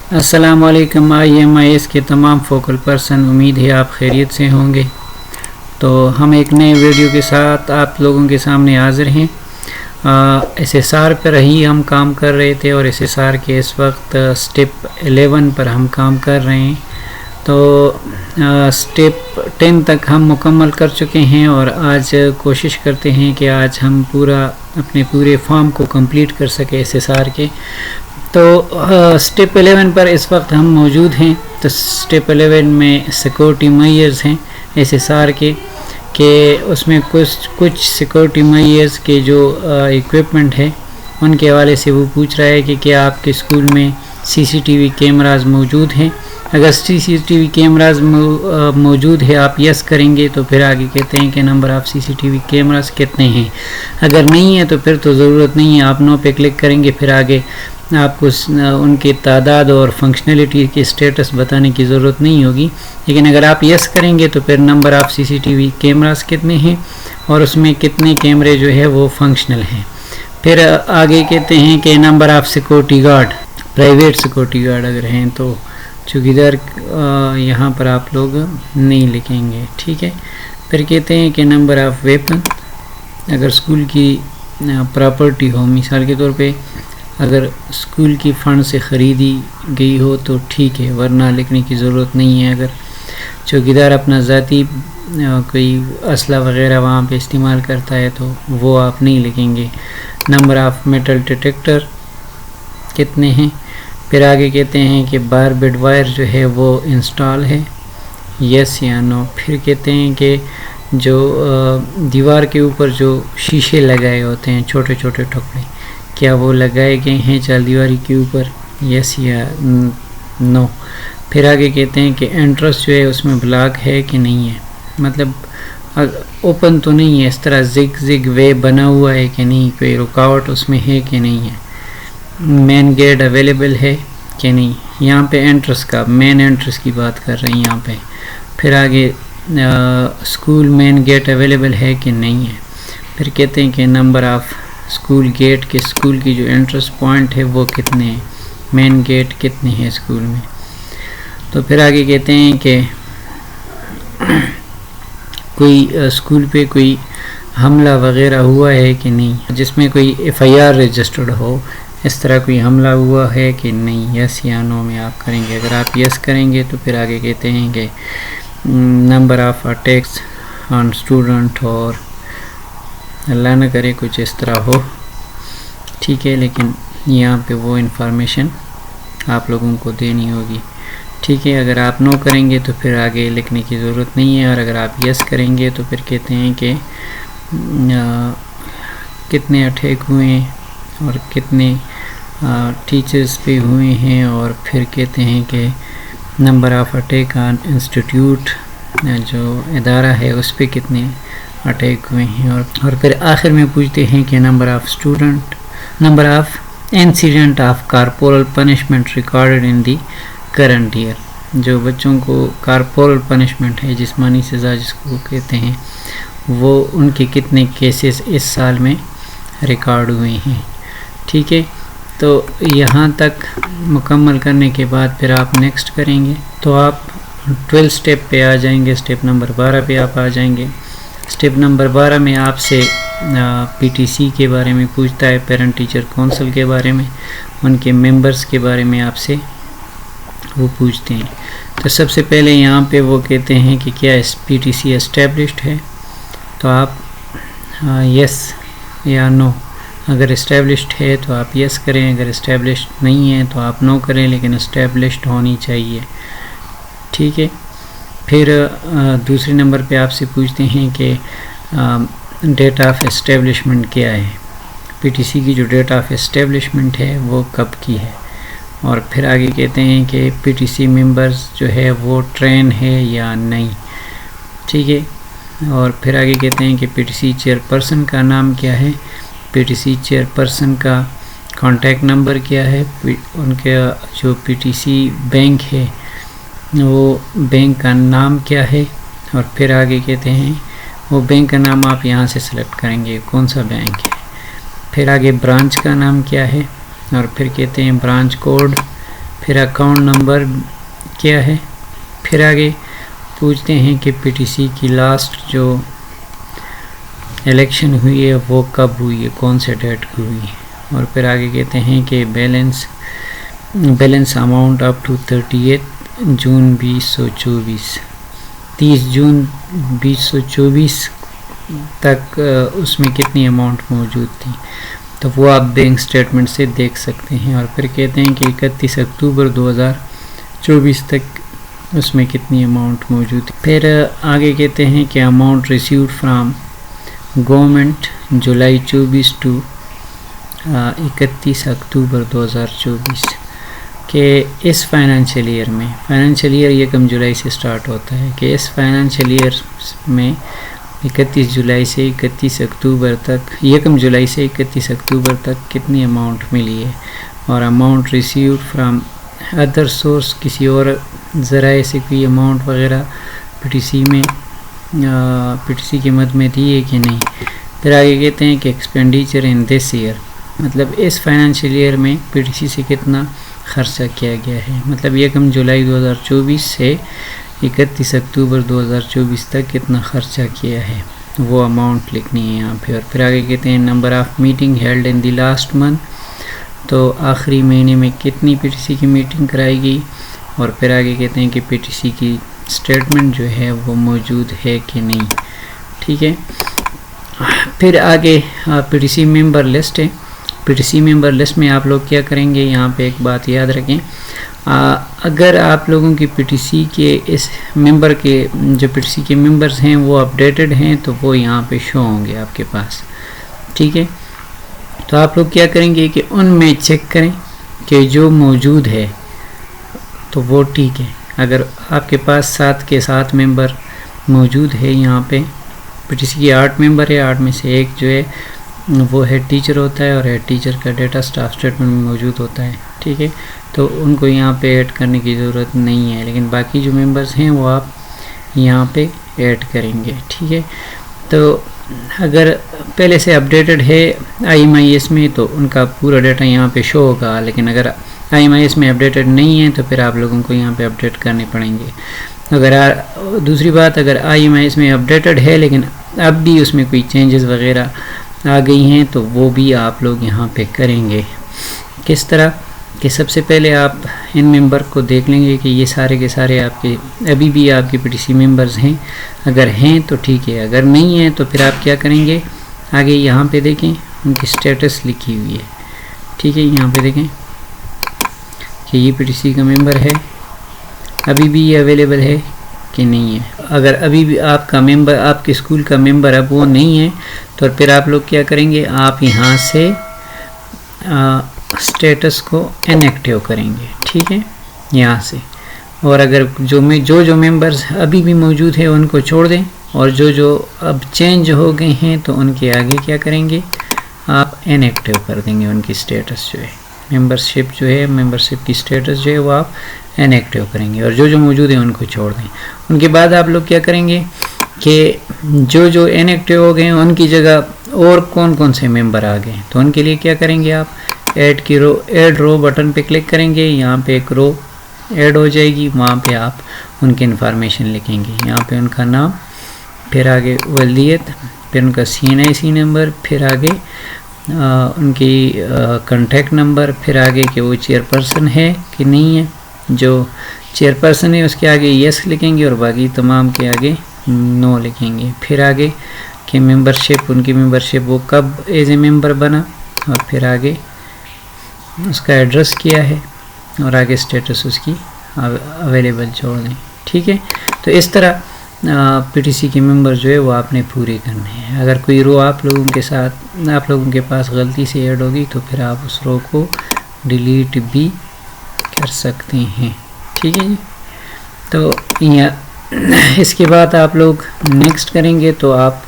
السلام علیکم IMIS کے تمام فوکل پرسن، امید ہے آپ خیریت سے ہوں گے۔ تو ہم ایک نئے ویڈیو کے ساتھ آپ لوگوں کے سامنے حاضر ہیں۔ SSR پر ہی ہم کام کر رہے تھے اور SSR کے اس وقت سٹیپ 11 پر ہم کام کر رہے ہیں۔ تو سٹیپ 10 تک ہم مکمل کر چکے ہیں اور آج کوشش کرتے ہیں کہ آج ہم اپنے پورے فارم کو کمپلیٹ کر سکے SSR کے۔ تو سٹیپ 11 پر اس وقت ہم موجود ہیں۔ تو سٹیپ 11 میں سیکورٹی میئرز ہیں SSR کے، کہ اس میں کچھ سیکورٹی میئرز کے جو ایکوپمنٹ ہے ان کے حوالے سے وہ پوچھ رہا ہے کہ کیا آپ کے اسکول میں CCTV کیمراز موجود ہیں۔ اگر CCTV کیمراز موجود ہے آپ یس کریں گے تو پھر آگے کہتے ہیں کہ نمبر آف CCTV کیمراز کتنے ہیں۔ اگر نہیں ہے تو پھر تو ضرورت نہیں ہے، آپ نو پہ کلک کریں گے، پھر آگے آپ کو ان کی تعداد اور فنکشنلٹی کی سٹیٹس بتانے کی ضرورت نہیں ہوگی۔ لیکن اگر آپ یس کریں گے تو پھر نمبر آف CCTV کیمراز کتنے ہیں اور اس میں کتنے کیمرے جو ہے وہ فنکشنل ہیں۔ پھر آگے کہتے ہیں کہ number of security guard, private security guard اگر ہیں تو چوکیدار یہاں پر آپ لوگ نہیں لکھیں گے، ٹھیک ہے۔ پھر کہتے ہیں کہ نمبر آف ویپن، اگر اسکول کی پراپرٹی ہو، مثال کے طور پہ اگر اسکول کی فنڈ سے خریدی گئی ہو تو ٹھیک ہے، ورنہ لکھنے کی ضرورت نہیں ہے۔ اگر چوکیدار اپنا ذاتی کوئی اسلحہ وغیرہ وہاں پہ استعمال کرتا ہے تو وہ آپ نہیں لکھیں گے۔ نمبر آف میٹل ڈیٹیکٹر کتنے ہیں۔ پھر آگے کہتے ہیں کہ باربڈ وائر جو ہے وہ انسٹال ہے، یس یا نو۔ پھر کہتے ہیں کہ جو دیوار کے اوپر جو شیشے لگائے ہوتے ہیں چھوٹے چھوٹے ٹکڑے، کیا وہ لگائے گئے ہیں چار دیواری کے اوپر، یس یا نو۔ پھر آگے کہتے ہیں کہ انٹرسٹ جو ہے اس میں بلاک ہے کہ نہیں ہے، مطلب اوپن تو نہیں ہے، اس طرح زگ وے بنا ہوا ہے کہ نہیں، کوئی رکاوٹ اس میں ہے کہ نہیں ہے۔ مین گیٹ اویلیبل ہے کہ نہیں، یہاں پہ انٹرس کا مین انٹرس کی بات کر رہے ہیں یہاں پہ۔ پھر آگے اسکول مین گیٹ اویلیبل ہے کہ نہیں ہے۔ پھر کہتے ہیں کہ نمبر آف اسکول گیٹ کے، اسکول کی جو انٹرس پوائنٹ ہے وہ کتنے ہیں، مین گیٹ کتنے ہیں اسکول میں۔ تو پھر آگے کہتے ہیں کہ کوئی اسکول پہ کوئی حملہ وغیرہ ہوا ہے کہ نہیں، جس میں کوئی FIR رجسٹرڈ ہو، اس طرح کوئی حملہ ہوا ہے کہ نہیں، یس یا نو میں آپ کریں گے۔ اگر آپ یس کریں گے تو پھر آگے کہتے ہیں کہ number of attacks on student, اور اللہ نہ کرے کچھ اس طرح ہو، ٹھیک ہے، لیکن یہاں پہ وہ انفارمیشن آپ لوگوں کو دینی ہوگی، ٹھیک ہے۔ اگر آپ نو کریں گے تو پھر آگے لکھنے کی ضرورت نہیں ہے، اور اگر آپ یس کریں گے تو پھر کہتے ہیں کہ کتنے اٹیک ہوئے ہیں اور کتنے ٹیچرز پہ ہوئے ہیں، اور پھر کہتے ہیں کہ number of attack on institute, جو ادارہ ہے اس پہ کتنے اٹیک ہوئے ہیں، اور پھر آخر میں پوچھتے ہیں کہ number of incident of corporal punishment recorded in the current year, جو بچوں کو کارپورل پنشمنٹ ہے، جسمانی سزا جس کو کہتے ہیں، وہ ان کے کتنے کیسز اس سال میں ریکارڈ ہوئے ہیں، ٹھیک ہے۔ تو یہاں تک مکمل کرنے کے بعد پھر آپ نیکسٹ کریں گے تو آپ 12 سٹیپ پہ آ جائیں گے، سٹیپ نمبر 12 پہ آپ آ جائیں گے۔ سٹیپ نمبر 12 میں آپ سے PTC کے بارے میں پوچھتا ہے، پیرنٹ ٹیچر کونسل کے بارے میں، ان کے ممبرز کے بارے میں آپ سے وہ پوچھتے ہیں۔ تو سب سے پہلے یہاں پہ وہ کہتے ہیں کہ کیا PTC اسٹیبلشڈ ہے، تو آپ یس یا نو، اگر اسٹیبلشڈ ہے تو آپ یس کریں، اگر اسٹیبلشڈ نہیں ہے تو آپ نو کریں، لیکن اسٹیبلشڈ ہونی چاہیے، ٹھیک ہے۔ پھر دوسرے نمبر پہ آپ سے پوچھتے ہیں کہ ڈیٹ آف اسٹیبلشمنٹ کیا ہے، PTC کی جو ڈیٹ آف اسٹیبلشمنٹ ہے وہ کب کی ہے، اور پھر آگے کہتے ہیں کہ PTC ممبرز جو ہے وہ ٹرین ہے یا نہیں، ٹھیک ہے۔ اور پھر آگے کہتے ہیں کہ PTC چیئرپرسن کا نام کیا ہے، PTC چیئرپرسن کا کانٹیکٹ نمبر کیا ہے، ان کا جو PTC بینک ہے وہ بینک کا نام کیا ہے، اور پھر آگے کہتے ہیں وہ بینک کا نام آپ یہاں سے سلیکٹ کریں گے کون سا بینک ہے۔ پھر آگے برانچ کا نام کیا ہے، اور پھر کہتے ہیں برانچ کوڈ، پھر اکاؤنٹ نمبر کیا ہے، پھر آگے پوچھتے ہیں کہ پی ٹی سی کی لاسٹ جو الیکشن ہوئی ہے وہ کب ہوئی ہے، کون سے ڈیٹ کو ہوئی ہے، اور پھر آگے کہتے ہیں کہ بیلنس اماؤنٹ اپ ٹو 30 جون 2024، 30 جون 2024 تک اس میں کتنی اماؤنٹ موجود تھی، تو وہ آپ بینک سٹیٹمنٹ سے دیکھ سکتے ہیں، اور پھر کہتے ہیں کہ 31 اکتوبر 2024 تک اس میں کتنی اماؤنٹ موجود ہے۔ پھر آگے کہتے ہیں کہ amount received from government July 24 to 31 October 2024، کہ اس فائنینشیل ایئر میں، فائنینشیل ایئر یکم جولائی سے سٹارٹ ہوتا ہے، کہ اس فائنینشیل ایئر میں 31 جولائی سے 31 اکتوبر تک، یکم جولائی سے 31 اکتوبر تک کتنی اماؤنٹ ملی ہے، اور amount received from other source, کسی اور ذرائع سے کوئی اماؤنٹ وغیرہ پی ٹی سی میں پی ٹی سی کی مد میں دی ہے کہ نہیں۔ پھر آگے کہتے ہیں کہ ایکسپینڈیچر ان دس ایئر، مطلب اس فائنینشیل ایئر میں پی ٹی سی سے کتنا خرچہ کیا گیا ہے، مطلب یکم جولائی 2024 سے 31 اکتوبر 2024 تک کتنا خرچہ کیا ہے، وہ اماؤنٹ لکھنی ہے یہاں پہ۔ اور پھر آگے کہتے ہیں number of meeting held in the last month, تو آخری مہینے میں کتنی پی ٹی سی کی میٹنگ کرائی گئی، اور پھر آگے کہتے ہیں کہ پی ٹی سی کی اسٹیٹمنٹ جو ہے وہ موجود ہے کہ نہیں، ٹھیک ہے۔ پھر آگے پی ٹی سی ممبر لسٹ ہے، پی ٹی سی ممبر لسٹ میں آپ لوگ کیا کریں گے، یہاں پہ ایک بات یاد رکھیں، اگر آپ لوگوں کی پی ٹی سی کے اس ممبر کے جو پی ٹی سی کے ممبرز ہیں وہ اپڈیٹڈ ہیں تو وہ یہاں پہ شو ہوں گے آپ کے پاس، ٹھیک ہے۔ تو آپ لوگ کیا کریں گے کہ ان میں چیک کریں کہ جو موجود ہے تو وہ ٹھیک ہے، اگر آپ کے پاس 7 کے 7 ممبر موجود ہے، یہاں پہ پی ٹی سی کی 8 ممبر ہے، 8 میں سے ایک جو ہے وہ ہیڈ ٹیچر ہوتا ہے، اور ہیڈ ٹیچر کا ڈیٹا سٹاف اسٹیٹمنٹ میں موجود ہوتا ہے، ٹھیک ہے، تو ان کو یہاں پہ ایڈ کرنے کی ضرورت نہیں ہے، لیکن باقی جو ممبرز ہیں وہ آپ یہاں پہ ایڈ کریں گے، ٹھیک ہے۔ تو اگر پہلے سے اپڈیٹڈ ہے آئی ایم آئی ایس میں تو ان کا پورا ڈیٹا یہاں پہ شو ہوگا، لیکن اگر آئی ایم آئی ایس میں اپڈیٹڈ نہیں ہے تو پھر آپ لوگوں کو یہاں پہ اپڈیٹ کرنے پڑیں گے۔ اگر دوسری بات، اگر آئی ایم آئی ایس میں اپڈیٹڈ ہے لیکن اب بھی اس میں کوئی چینجز وغیرہ آ گئی ہیں تو وہ بھی آپ لوگ یہاں پہ کریں گے۔ کس طرح کہ سب سے پہلے آپ ان ممبر کو دیکھ لیں گے کہ یہ سارے کے سارے آپ کے ابھی بھی آپ کے پی ٹی سی ممبرز ہیں، اگر ہیں تو ٹھیک ہے، اگر نہیں ہیں تو پھر آپ کیا کریں گے، آگے یہاں پہ دیکھیں ان کی سٹیٹس لکھی ہوئی ہے، ٹھیک ہے، یہاں پہ دیکھیں کہ یہ پی ٹی سی کا ممبر ہے، ابھی بھی یہ اویلیبل ہے کہ نہیں ہے۔ اگر ابھی بھی آپ کا ممبر، آپ کے اسکول کا ممبر اب وہ نہیں ہے تو پھر آپ لوگ کیا کریں گے، آپ یہاں سے سٹیٹس کو ان ایکٹیو کریں گے، ٹھیک ہے، یہاں سے، اور اگر جو ممبرز ابھی بھی موجود ہیں ان کو چھوڑ دیں، اور جو اب چینج ہو گئے ہیں تو ان کے آگے کیا کریں گے، آپ ان ایکٹیو کر دیں گے، ان کی سٹیٹس جو ہے ممبرشپ جو ہے، ممبرشپ کی سٹیٹس جو ہے وہ آپ ان ایکٹیو کریں گے، اور جو موجود ہیں ان کو چھوڑ دیں۔ ان کے بعد آپ لوگ کیا کریں گے کہ جو ان ایکٹیو ہو گئے ہیں ان کی جگہ اور کون سے ممبر آ گئے ہیں، تو ان کے لیے کیا کریں گے، آپ ایڈ رو بٹن پہ کلک کریں گے، یہاں پہ ایک رو ایڈ ہو جائے گی، وہاں پہ آپ ان کی انفارمیشن لکھیں گے، یہاں پہ ان کا نام، پھر آگے ولدیت، پھر ان کا CNIC نمبر، پھر آگے ان کی کنٹیکٹ نمبر، پھر آگے کہ وہ چیئر پرسن ہے کہ نہیں ہے، جو چیئر پرسن ہے اس کے آگے یس لکھیں گے اور باقی تمام کے آگے نو لکھیں گے، پھر آگے کہ ممبرشپ، ان کی ممبرشپ وہ کب ایز اے ممبر بنا، اور پھر آگے اس کا ایڈریس کیا ہے، اور آگے سٹیٹس اس کی اویلیبل چھوڑ دیں، ٹھیک ہے۔ تو اس طرح پی ٹی سی کے ممبر جو ہے وہ آپ نے پورے کرنے ہیں۔ اگر کوئی رو آپ لوگوں کے پاس غلطی سے ایڈ ہوگی تو پھر آپ اس رو کو ڈیلیٹ بھی کر سکتے ہیں، ٹھیک ہے جی۔ تو اس کے بعد آپ لوگ نیکسٹ کریں گے تو آپ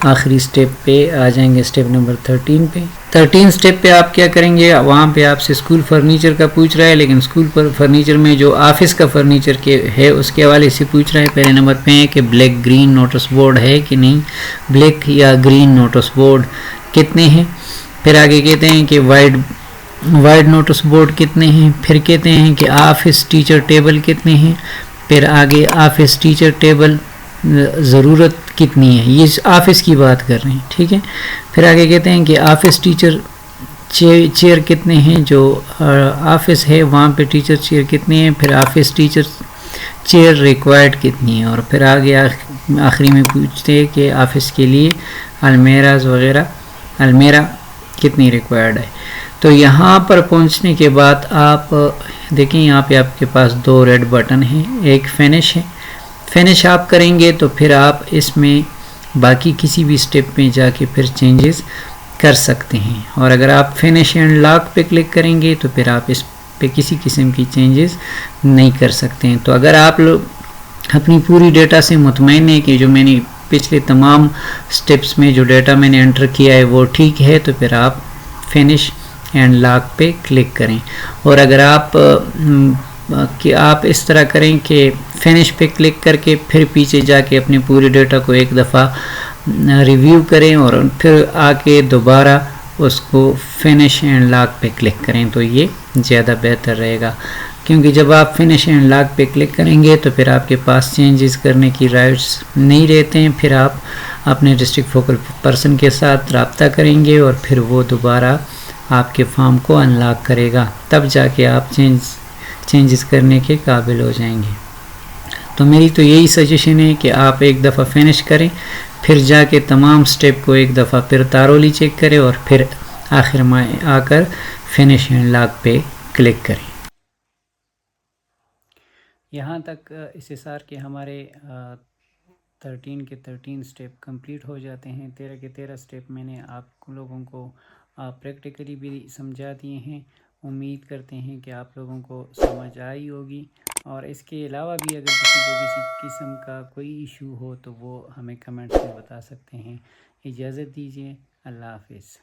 آخری سٹیپ پہ آ جائیں گے، سٹیپ نمبر 13 پہ۔ 13 سٹیپ پہ آپ کیا کریں گے، وہاں پہ آپ سے اسکول فرنیچر کا پوچھ رہا ہے، لیکن اسکول پر فرنیچر میں جو آفس کا فرنیچر کے ہے اس کے حوالے سے پوچھ رہا ہے۔ پہلے نمبر پہ ہے کہ بلیک گرین نوٹس بورڈ ہے کہ نہیں، بلیک یا گرین نوٹس بورڈ کتنے ہیں، پھر آگے کہتے ہیں کہ وائڈ نوٹس بورڈ کتنے ہیں، پھر کہتے ہیں کہ آفس ٹیچر ٹیبل کتنے ہیں، پھر آگے آفس ٹیچر ٹیبل ضرورت کتنی ہے، یہ آفس کی بات کر رہے ہیں، ٹھیک ہے. پھر آگے کہتے ہیں کہ آفس ٹیچر چیئر کتنے ہیں، جو آفس ہے وہاں پہ ٹیچر چیئر کتنے ہیں، پھر آفس ٹیچر چیئر ریکوائرڈ کتنی ہے، اور پھر آگے آخری میں پوچھتے ہیں کہ آفس کے لیے المیراز وغیرہ المیرا کتنی ریکوائرڈ ہے. تو یہاں پر پہنچنے کے بعد آپ دیکھیں یہاں پہ آپ کے پاس 2 ریڈ بٹن ہیں، ایک فینش ہے. فینش آپ کریں گے تو پھر آپ اس میں باقی کسی بھی سٹیپ میں جا کے پھر چینجز کر سکتے ہیں، اور اگر آپ فینش اینڈ لاک پہ کلک کریں گے تو پھر آپ اس پہ کسی قسم کی چینجز نہیں کر سکتے ہیں. تو اگر آپ لوگ اپنی پوری ڈیٹا سے مطمئن ہیں کہ جو میں نے پچھلے تمام سٹیپس میں جو ڈیٹا میں نے انٹر کیا ہے وہ ٹھیک ہے، تو پھر آپ فینش اینڈ لاک پہ کلک کریں. اور اگر آپ اس طرح کریں کہ فینش پہ کلک کر کے پھر پیچھے جا کے اپنے پورے ڈیٹا کو ایک دفعہ ریویو کریں اور پھر آ کے دوبارہ اس کو فینش اینڈ لاک پہ کلک کریں تو یہ زیادہ بہتر رہے گا. کیونکہ جب آپ فینش اینڈ لاک پہ کلک کریں گے تو پھر آپ کے پاس چینجز کرنے کی رائٹس نہیں رہتے ہیں، پھر آپ اپنے ڈسٹرکٹ فوکل پرسن کے ساتھ رابطہ کریں گے اور پھر وہ دوبارہ آپ کے فارم کو انلاک کرے گا، تب جا کے آپ چینجز کرنے کے قابل ہو جائیں گے. تو میری تو یہی سجیشن ہے کہ آپ ایک دفعہ فینش کریں، پھر جا کے تمام سٹیپ کو ایک دفعہ پھر تارولی چیک کریں اور پھر آخر میں آ کر فینش اینڈ لاک پہ کلک کریں. یہاں تک اس حسار کے ہمارے 13 کے 13 سٹیپ کمپلیٹ ہو جاتے ہیں. 13 کے 13 سٹیپ میں نے آپ لوگوں کو پریکٹیکلی بھی سمجھا دیے ہیں. امید کرتے ہیں کہ آپ لوگوں کو سمجھ آئی ہوگی، اور اس کے علاوہ بھی اگر کسی کو کسی قسم کا کوئی ایشو ہو تو وہ ہمیں کمنٹس میں بتا سکتے ہیں. اجازت دیجیے، اللہ حافظ.